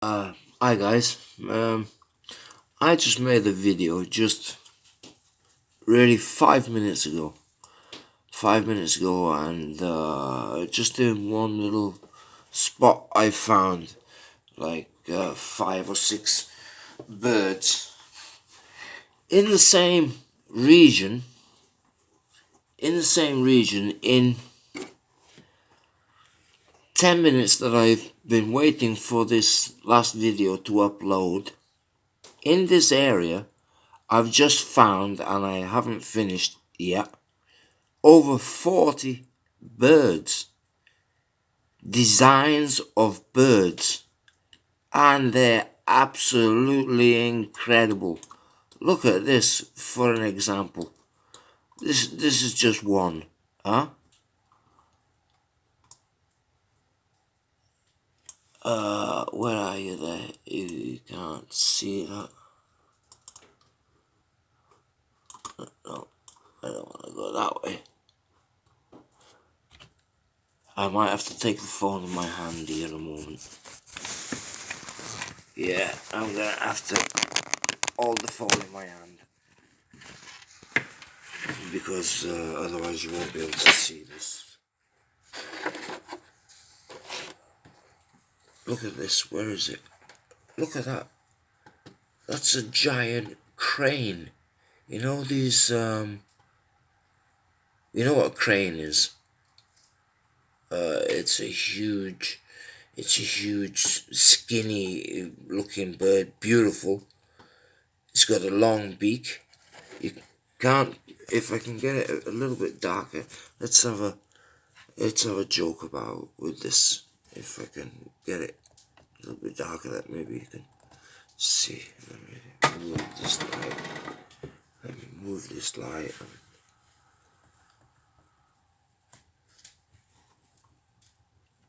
Hi guys. I just made a video just really 5 minutes ago. 5 minutes ago, and just in one little spot I found like 5 or 6 birds in the same region. In 10 minutes that I've been waiting for this last video to upload. In this area, I've just found, and I haven't finished yet, over 40 birds, designs of birds, and they're absolutely incredible. Look at this for an example. This is just one, huh? Where are you there? You can't see that. No, I don't want to go that way. I might have to take the phone in my hand here in a moment. Yeah, I'm gonna have to hold the phone in my hand because otherwise you won't be able to see this. Look at this. Where is it? Look at that. That's a giant crane. You know these. You know what a crane is? It's a huge. It's a huge, skinny-looking bird. Beautiful. It's got a long beak. You can't. If I can get it a little bit darker, let's have a joke about with this. If I can get it a little bit darker, that maybe you can see. Let me move this light. Let me move this light.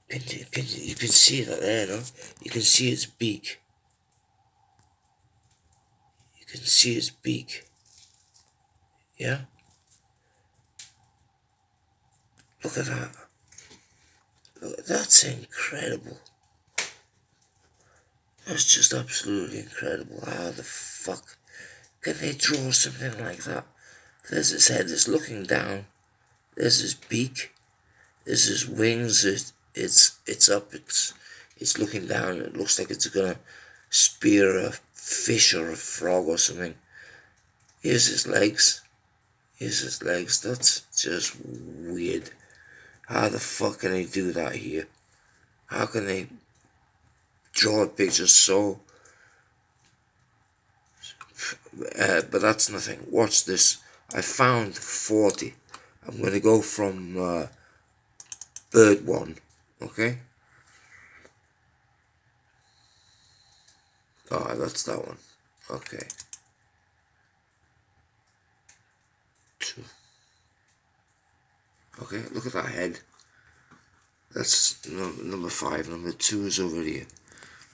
You can see that there, no? You can see its beak. You can see its beak. Yeah? Look at that. Look, that's incredible. That's just absolutely incredible. How the fuck can they draw something like that? There's his head, it's looking down. There's his beak. There's his wings. It's up. It's looking down. It looks like it's gonna spear a fish or a frog or something. Here's his legs. Here's his legs. That's just weird. How the fuck can they do that here? How can they draw a picture so? But that's nothing. Watch this. I found 40. I'm gonna go from bird one. Okay. Oh, that's that one. Okay. Two. Okay, look at that head. That's number 5. Number 2 is over here.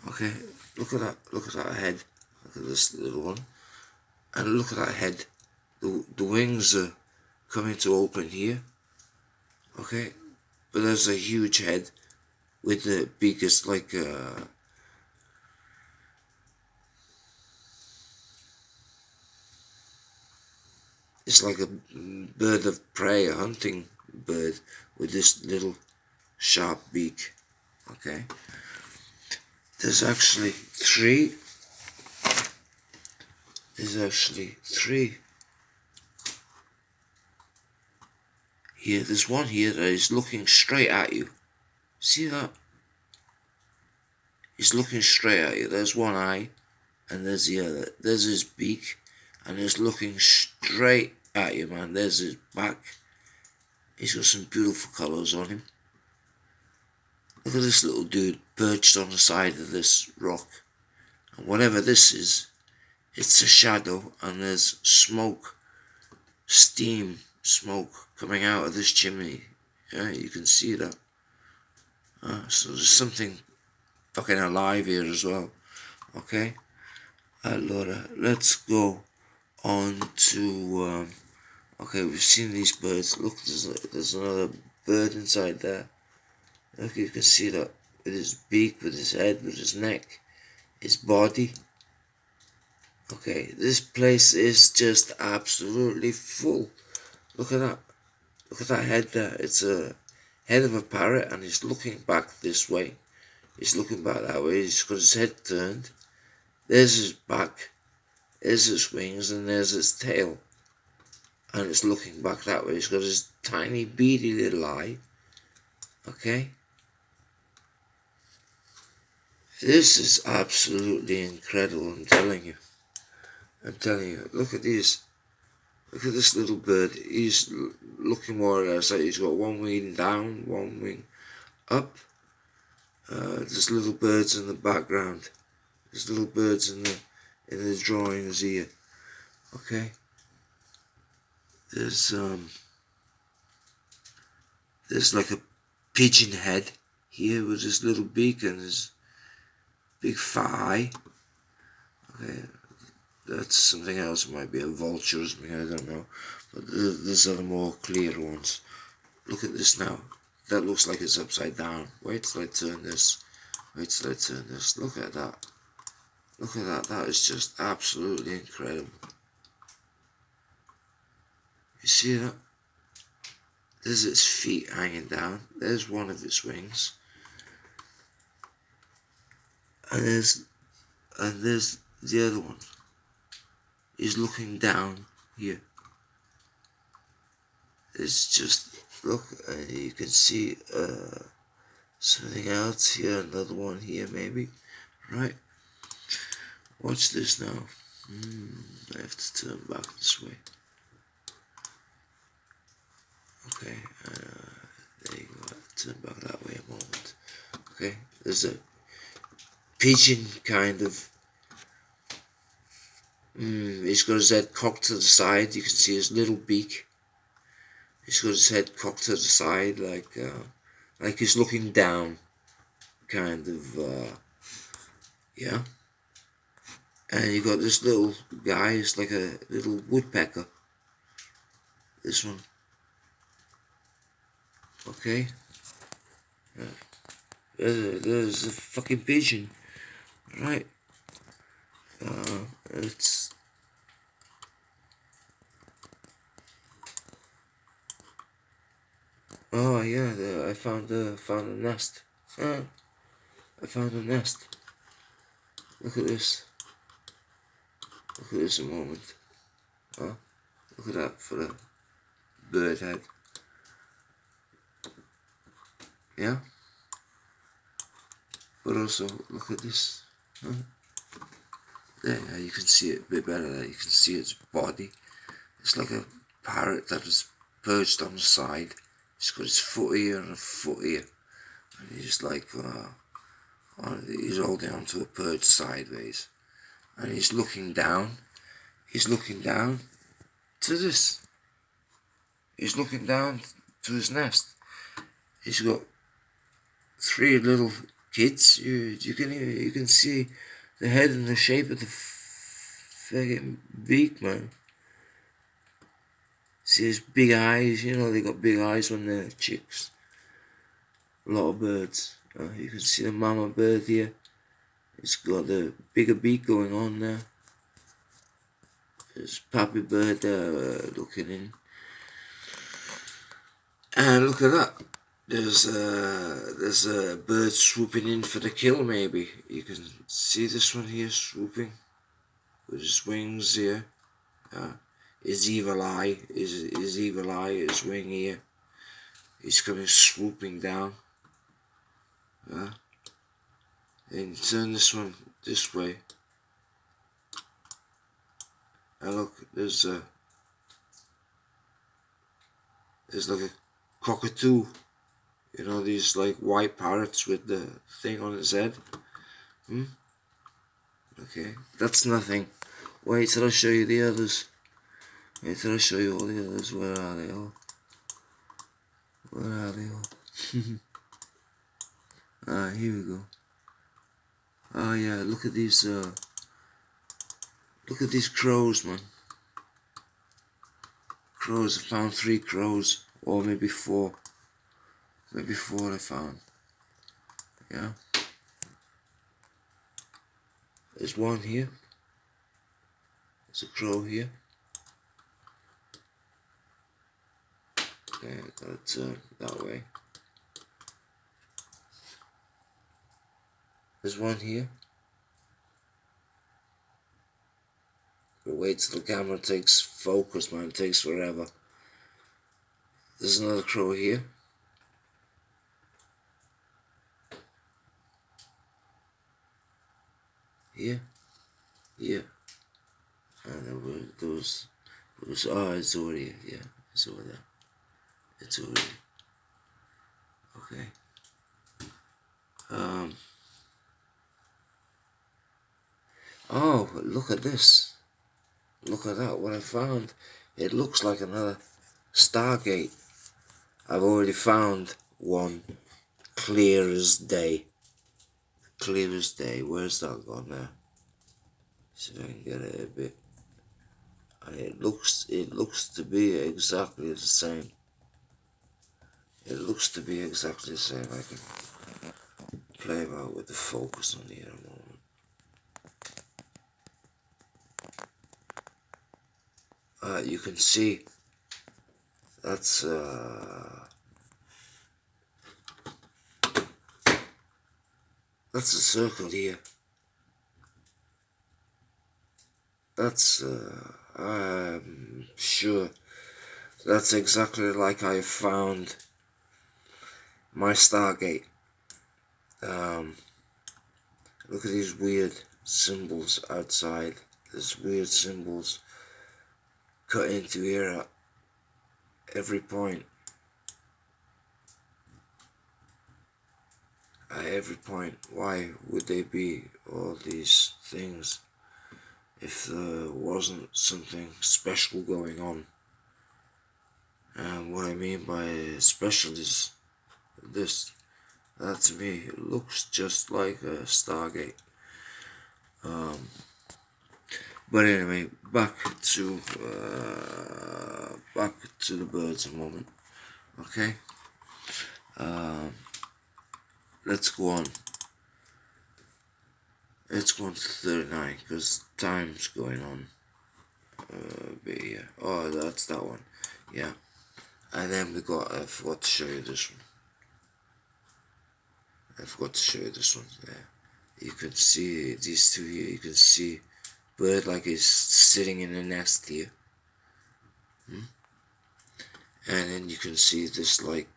Okay, look at that. Look at that head. Look at this little one. And look at that head. The wings are coming to open here. Okay, but there's a huge head with the beak is like it's like a bird of prey, a hunting bird with this little sharp beak. Okay, there's actually three. There's actually 3 here. There's one here that is looking straight at you. See that? He's looking straight at you. There's one eye, and there's the other. There's his beak, and he's looking straight at you, man. There's his back. He's got some beautiful colours on him. Look at this little dude perched on the side of this rock. And whatever this is, it's a shadow, and there's smoke, smoke coming out of this chimney. Yeah, you can see that. So there's something fucking alive here as well. Okay, allora, let's go on to okay, we've seen these birds. Look, there's another bird inside there. Look, you can see that with his beak, with his head, with his neck. his body. Okay, this place is just absolutely full. Look at that. Look at that head there. It's a head of a parrot and he's looking back this way. He's looking back that way. He's got his head turned. There's his back. There's his wings and there's his tail. And it's looking back that way. He's got his tiny beady little eye. Okay. This is absolutely incredible, I'm telling you. I'm telling you. Look at these. Look at this little bird. He's looking more or less like he's got one wing down, one wing up. There's little birds in the background. There's little birds in the drawings here. Okay. There's like a pigeon head here with his little beak and his big fat eye. Okay. That's something else. It might be a vulture or something, I don't know. But there's other more clear ones. Look at this now. That looks like it's upside down. Wait till I turn this. Wait till I turn this. Look at that. Look at that. That is just absolutely incredible. You see that? There's its feet hanging down. There's one of its wings. And there's the other one. He's looking down here. It's just, look, you can see something else here, another one here maybe, right? Watch this now. I have to turn back this way. Okay, there you go, turn back that way a moment. Okay, there's a pigeon kind of. He's got his head cocked to the side. You can see his little beak. He's got his head cocked to the side, like he's looking down, kind of. Yeah. And you got this little guy. It's like a little woodpecker. This one. Okay. There's a fucking pigeon, right? It's. Oh yeah, I found a nest. I found a nest. Look at this. Look at this a moment. Look at that for a bird head. Yeah. But also look at this. There, you can see it a bit better. There, you can see its body. It's like a parrot that is perched on the side. He's got his foot here and a foot here, and he's like, he's holding onto a perch sideways, and he's looking down. He's looking down to this. He's looking down to his nest. He's got 3 little kids. You can see the head and the shape of the fucking beak, man. See his big eyes, you know, they got big eyes when they're chicks. A lot of birds. You can see the mama bird here. It's got the bigger beak going on there. There's pappy bird there looking in. And look at that. There's a bird swooping in for the kill maybe. You can see this one here swooping with his wings here. His evil eye, his wing here. He's coming swooping down. And turn this one this way. And look, there's like a cockatoo. You know, these like white parrots with the thing on his head. Okay, that's nothing. Wait till I show you the others. Wait till I show you all the others. Where are they all? Where are they all? Here we go. Oh yeah, look at these crows, man. Crows, I found 3 crows, or maybe 4. Maybe 4 I found. Yeah. There's one here. There's a crow here. Okay, that's that way. There's one here. But wait till the camera takes focus, man. It takes forever. There's another crow here. Here. Here. And there was oh, it's already, yeah, it's over there. It's already, okay. Oh, look at this. Look at that, what I found. It looks like another Stargate. I've already found one, clear as day. Clear as day. Where's that gone now? See if I can get it a bit. And it looks to be exactly the same. It looks to be exactly the same. I can play about with the focus on here a moment. You can see that's a circle here. That's I'm sure that's exactly like I found my Stargate. Look at these weird symbols outside. There's weird symbols cut into here at every point. At every point. Why would they be all these things if there wasn't something special going on? And what I mean by special is this. That to me, it looks just like a Stargate. But anyway, back to the birds a moment. Okay. Let's go on. Let's go on to 39 because time's going on a bit here. Oh, that's that one. Yeah. And then we got, I forgot to show you this one. There. You can see these two here. You can see bird like is sitting in a nest here. And then you can see this like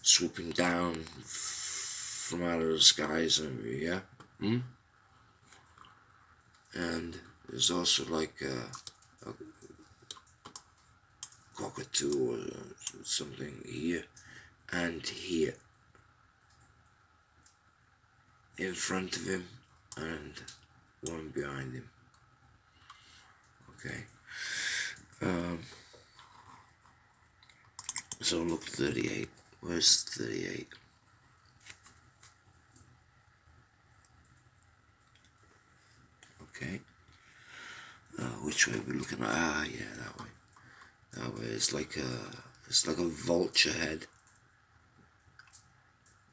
swooping down from out of the skies over here. And there's also like a cockatoo or something here and here in front of him and one behind him. Okay. So look, 38. Where's 38? Okay. Which way are we looking at? Ah, yeah, that way. That way. It's like a vulture head.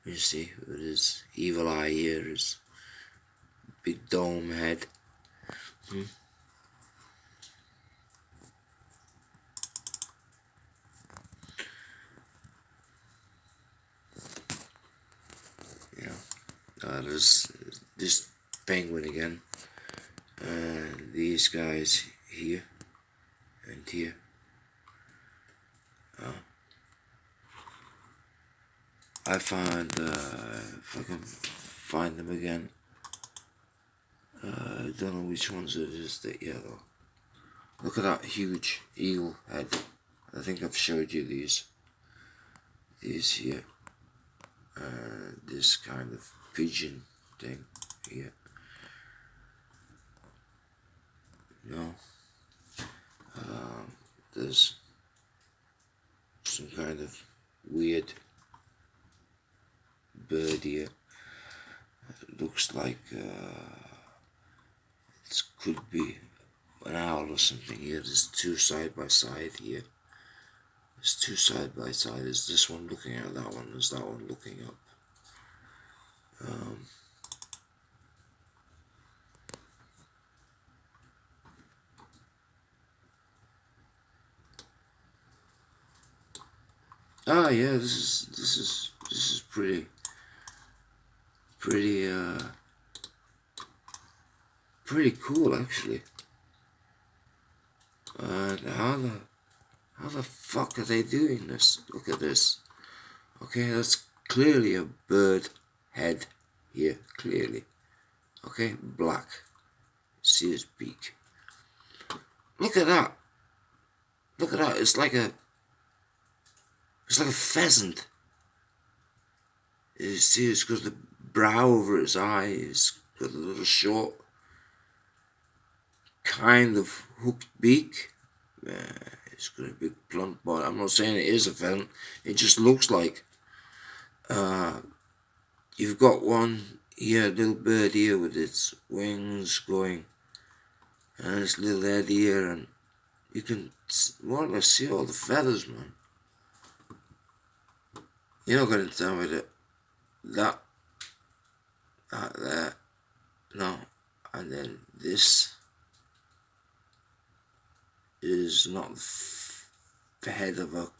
You see, with his evil eye here, his big dome head. Yeah. There's this penguin again. And these guys here and here. I find if I can find them again. I don't know which ones it is that yellow. Look at that huge eagle head. I think I've showed you these. These here. This kind of pigeon thing here. No. There's some kind of weird bird here. It looks like it could be an owl or something here. There's two side by side here. There's two side by side. There's this one looking at that one. There's that one looking up. Ah, yeah, this is pretty pretty cool actually. And how the fuck are they doing this? Look at this. Okay, that's clearly a bird head here, clearly. Okay, black. See his beak. Look at that. Look at that. It's like a pheasant. You see, it's got the brow over its eye. It's got a little short, kind of hooked beak. It's got a big blunt body. I'm not saying it is a pheasant. It just looks like. You've got one here, a little bird here with its wings going, and its little head here, and you can more or less see all the feathers, man. You're not going to tell me that there, no, and then this is not the head of a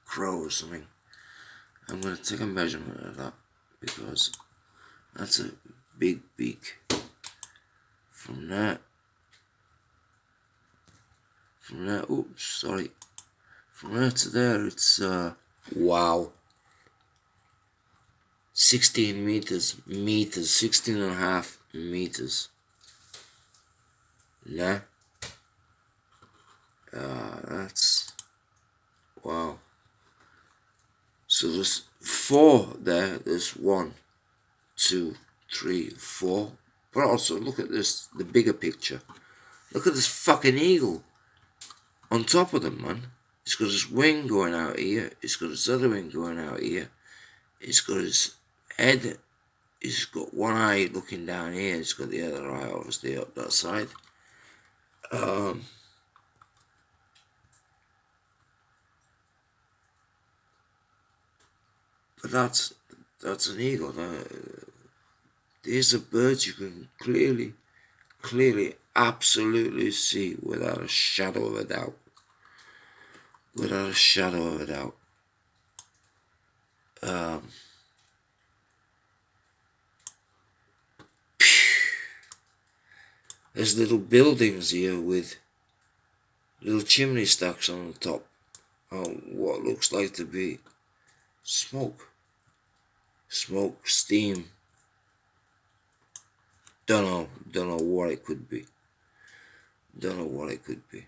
crow or something. I'm going to take a measurement of that because that's a big beak. From there, oops, sorry. From there to there, it's, wow. 16 meters, 16 and a half meters. Yeah. That's, wow. So there's 4 there. There's 1, 2, 3, 4. But also look at this, the bigger picture. Look at this fucking eagle on top of them, man. It's got his wing going out here. It's got his other wing going out here. It's got his head. He's got one eye looking down here. He's got the other eye obviously up that side. But that's an eagle. These are birds you can clearly, absolutely see without a shadow of a doubt. Without a shadow of a doubt. There's little buildings here with little chimney stacks on the top. What looks like to be smoke, steam. Don't know what it could be. Don't know what it could be.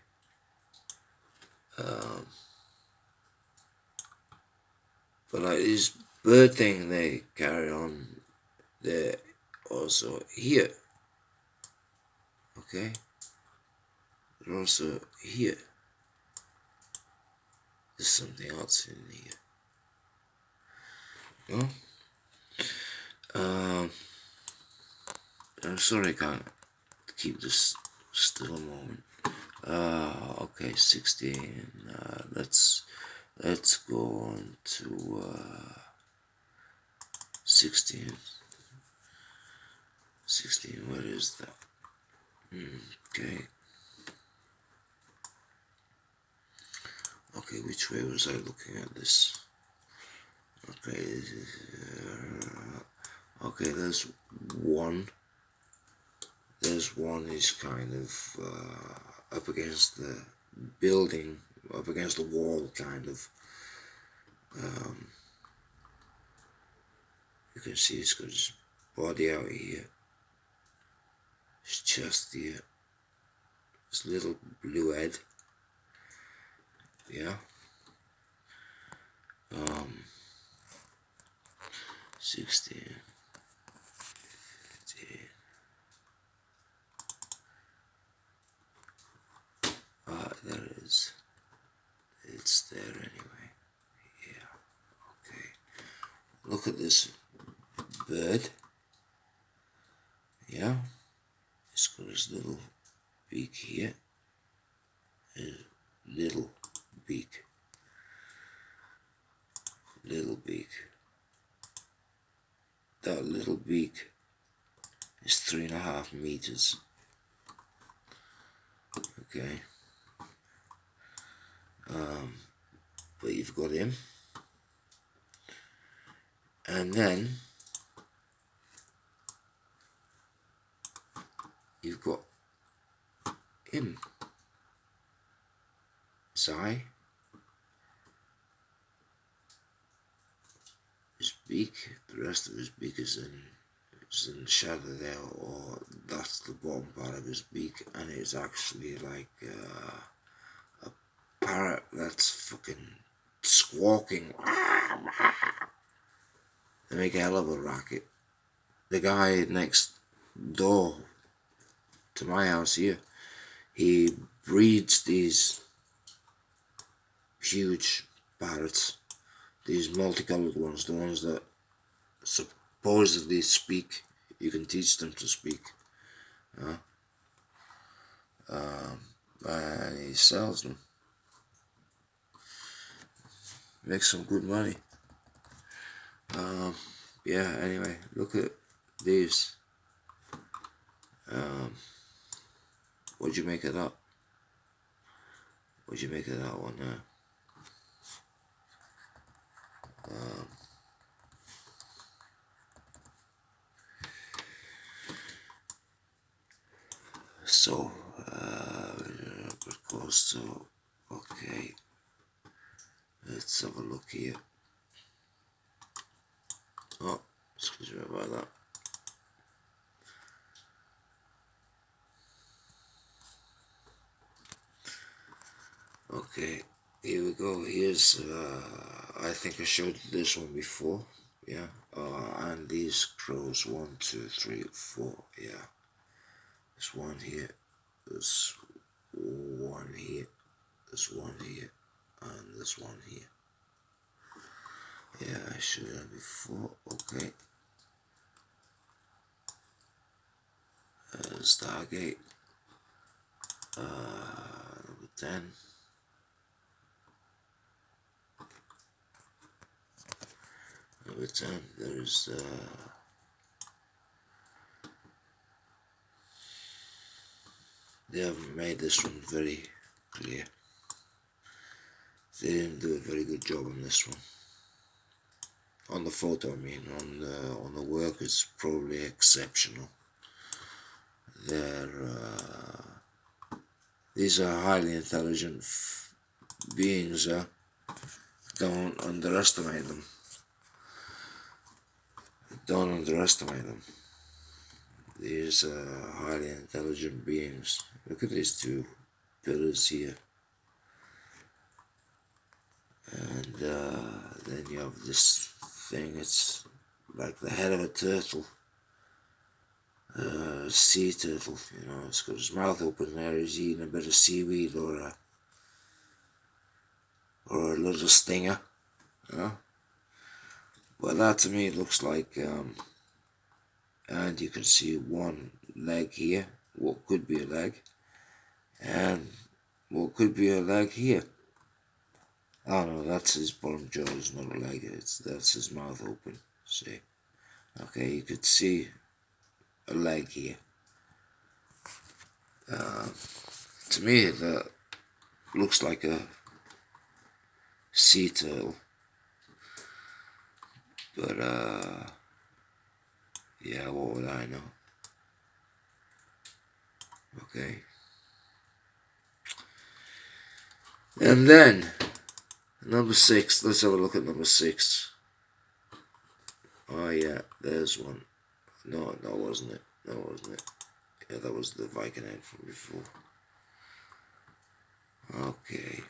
But like this bird thing they carry on, they're also here. Okay? They're also here. There's something else in here. No? I'm sorry I can't keep this still a moment. Okay, 16. Let's go on to 16. 16. What is that? Okay. Okay, which way was I looking at this? Okay. Okay, there's one. There's one is kind of up against the building, up against the wall, kind of. You can see it's got his body out here, his chest here, his little blue head. Yeah. 16, 15. There it is. It's there anyway. Yeah. Okay. Look at this bird. Yeah. It's got his little beak here. His little beak. Little beak. That little beak is 3.5 meters. Okay. But you've got him. And then you've got him, his eye, his beak. The rest of his beak is in the shadow there, or that's the bottom part of his beak, and it's actually like a parrot that's fucking squawking. They make a hell of a racket. The guy next door to my house here, he breeds these huge parrots, these multicolored ones, the ones that supposedly speak. You can teach them to speak. And he sells them. Makes some good money. Yeah, anyway, look at these. What'd you make of that? What'd you make of that one there? So, of course, so, okay, let's have a look here. Oh, excuse me about that. Okay, here we go. Here's, I think I showed this one before, yeah, and these crows, 1, 2, 3, 4, yeah. There's one here, there's one here, there's one here, and there's one here. Yeah, I showed that before, okay. Stargate, number 10. Number 10, there's, they haven't made this one very clear. They didn't do a very good job on this one. On the photo, I mean, on the work, it's probably exceptional. These are highly intelligent beings. Don't underestimate them. Don't underestimate them. These highly intelligent beings. Look at these two pillars here. And then you have this thing, it's like the head of a turtle. Sea turtle, you know, it's got his mouth open there, he's eating a bit of seaweed or a little stinger, you know. But that to me looks like, and you can see one leg here, what could be a leg, and what could be a leg here. Oh no, that's his bottom jaw, it's not a leg, that's his mouth open, see. Okay, you could see a leg here. To me, that looks like a sea turtle. But, yeah, what would I know? Okay. And then, number 6, let's have a look at number 6. Oh yeah, there's one. No, that wasn't it. That wasn't it. Yeah, that was the Viking egg from before. Okay.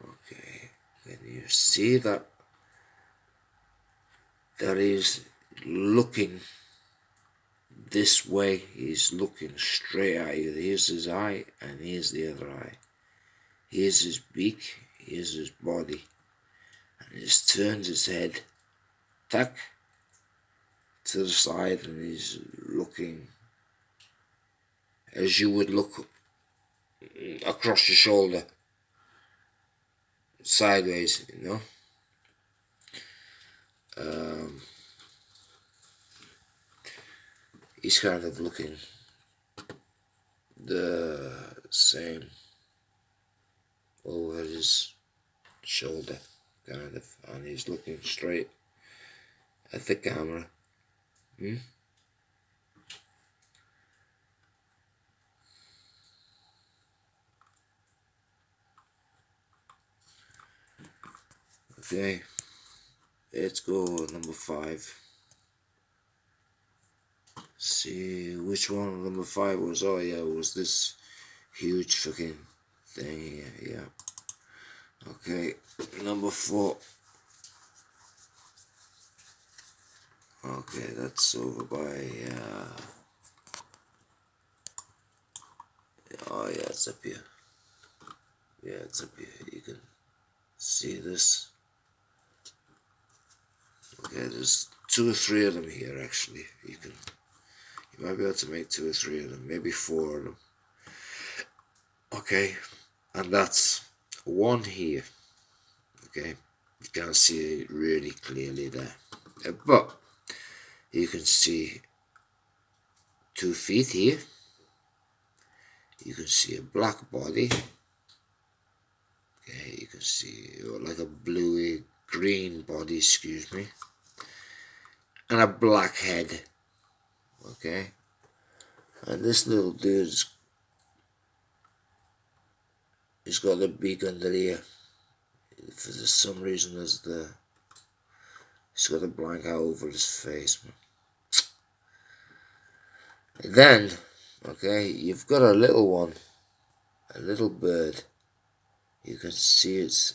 Okay. Can you see that? That is looking this way. He's looking straight at you. Here's his eye, and here's the other eye. Here's his beak, here's his body. And he's turned his head, tack, to the side, and he's looking as you would look across your shoulder, sideways, you know. He's kind of looking the same over his shoulder, kind of, and he's looking straight at the camera. Okay, let's go number 5. See which one number 5 was. Oh yeah, it was this huge fucking thing here. Yeah. Okay, number 4. Okay, that's over by oh yeah, it's up here. Yeah, it's up here. You can see this. Okay, there's 2 or 3 of them here actually. You might be able to make 2 or 3 of them, maybe 4 of them. Okay, and that's 1 here. Okay, you can't see it really clearly there, but you can see 2 feet here. You can see a black body. Okay, you can see like a bluey green body, excuse me, and a black head. Okay, and this little dude's he's got the beak under here. For some reason, he's got a blank eye over his face, man. And then, okay, you've got a little one, a little bird. You can see its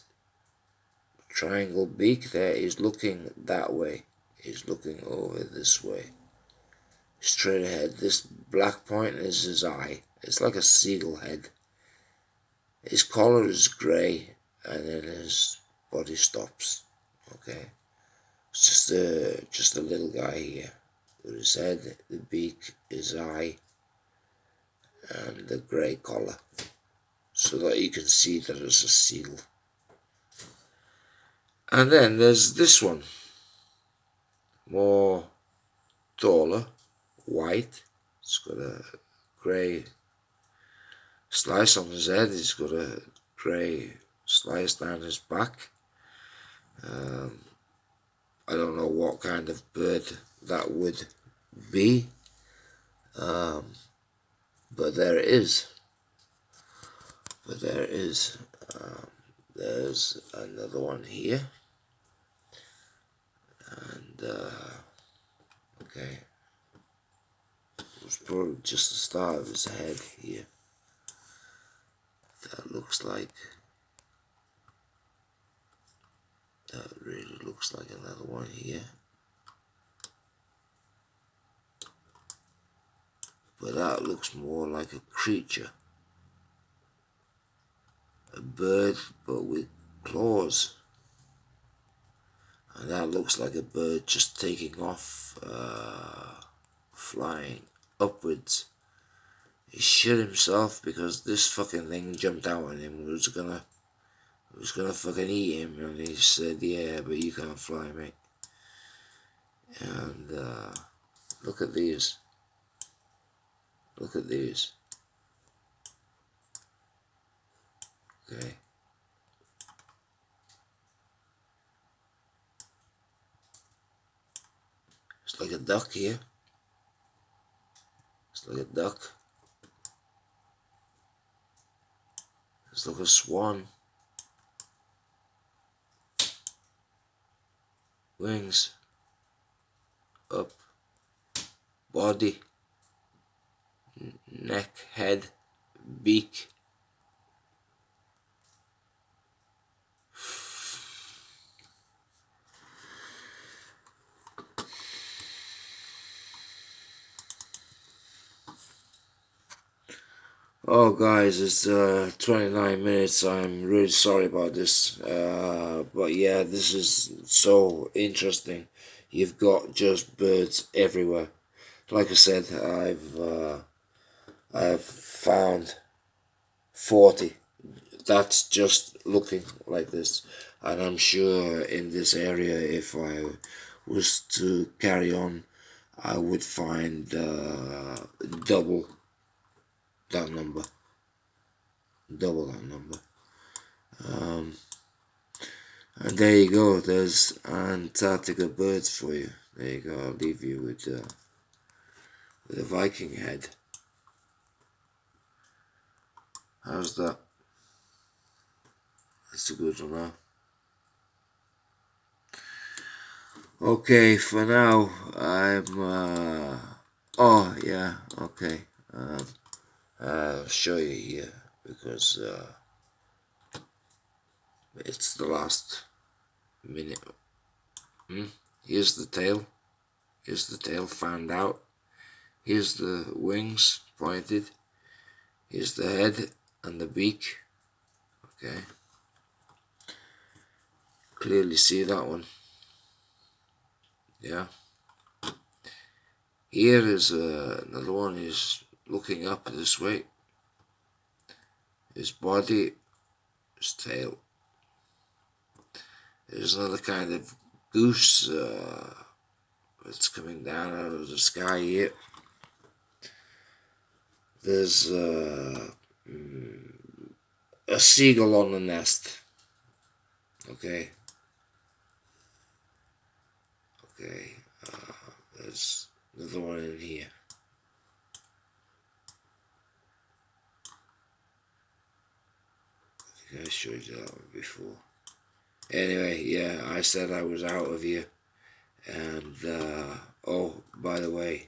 triangle beak there. He's looking that way. He's looking over this way, straight ahead. This black point is his eye. It's like a seagull head. His collar is grey, and then his body stops. Okay, it's just a little guy here with his head, the beak, his eye, and the grey collar, so that you can see that it's a seagull. And then there's this one, more taller, white. It's got a grey slice on his head. He's got a grey slice down his back. I don't know what kind of bird that would be, but there is. There's another one here, and okay, it was probably just the start of his head here. That really looks like another one here. But that looks more like a creature. A bird, but with claws. And that looks like a bird just taking off, flying upwards. He shit himself because this fucking thing jumped out on him. It was gonna fucking eat him, and he said, yeah, but you can't fly, mate. And look at these. Look at these. Okay. It's like a duck here. It's like a duck. It's like a swan. Wings. Up. Body. Neck, head, beak. Oh guys, it's 29 minutes. I'm really sorry about this, but yeah, this is so interesting. You've got just birds everywhere. Like I said, I've found 40. That's just looking like this, and I'm sure in this area, if I was to carry on, I would find double that number. Double that number. And there you go. There's Antarctica birds for you. There you go. I'll leave you with a Viking head. How's that? That's a good one, huh? Okay, for now, oh, yeah, okay. I'll show you here, because, it's the last minute. Here's the tail. Here's the tail fanned out. Here's the wings pointed. Here's the head and the beak. Okay. Clearly see that one. Yeah. Here is another one. He's looking up this way. His body, his tail. There's another kind of goose that's coming down out of the sky here. There's a seagull on the nest. Okay. Okay. There's another one in here. I think I showed you that one before. Anyway, yeah, I said I was out of here. And, oh, by the way,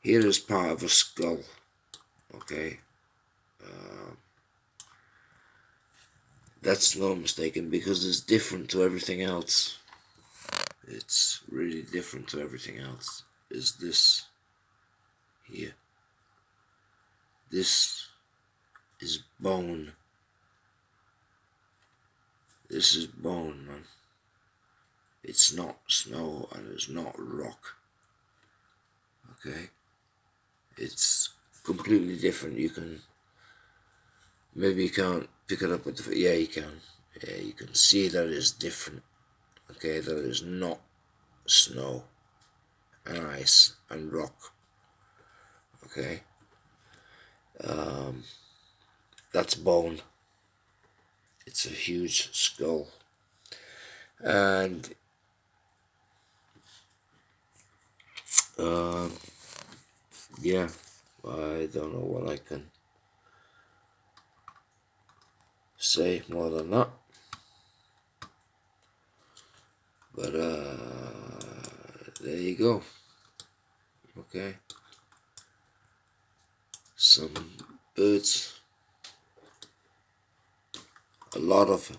here is part of a skull. Okay. That's no mistaken, because it's different to everything else. It's really different to everything else. Is this here? This is bone. This is bone, man. It's not snow and it's not rock. Okay? It's completely different. You can, maybe you can't pick it up with the, yeah, you can. Yeah, you can see that it's different. Okay, that is not snow and ice and rock. Okay? That's bone. It's a huge skull. And yeah, I don't know what I can say more than that. But there you go. Okay. Some birds. A lot of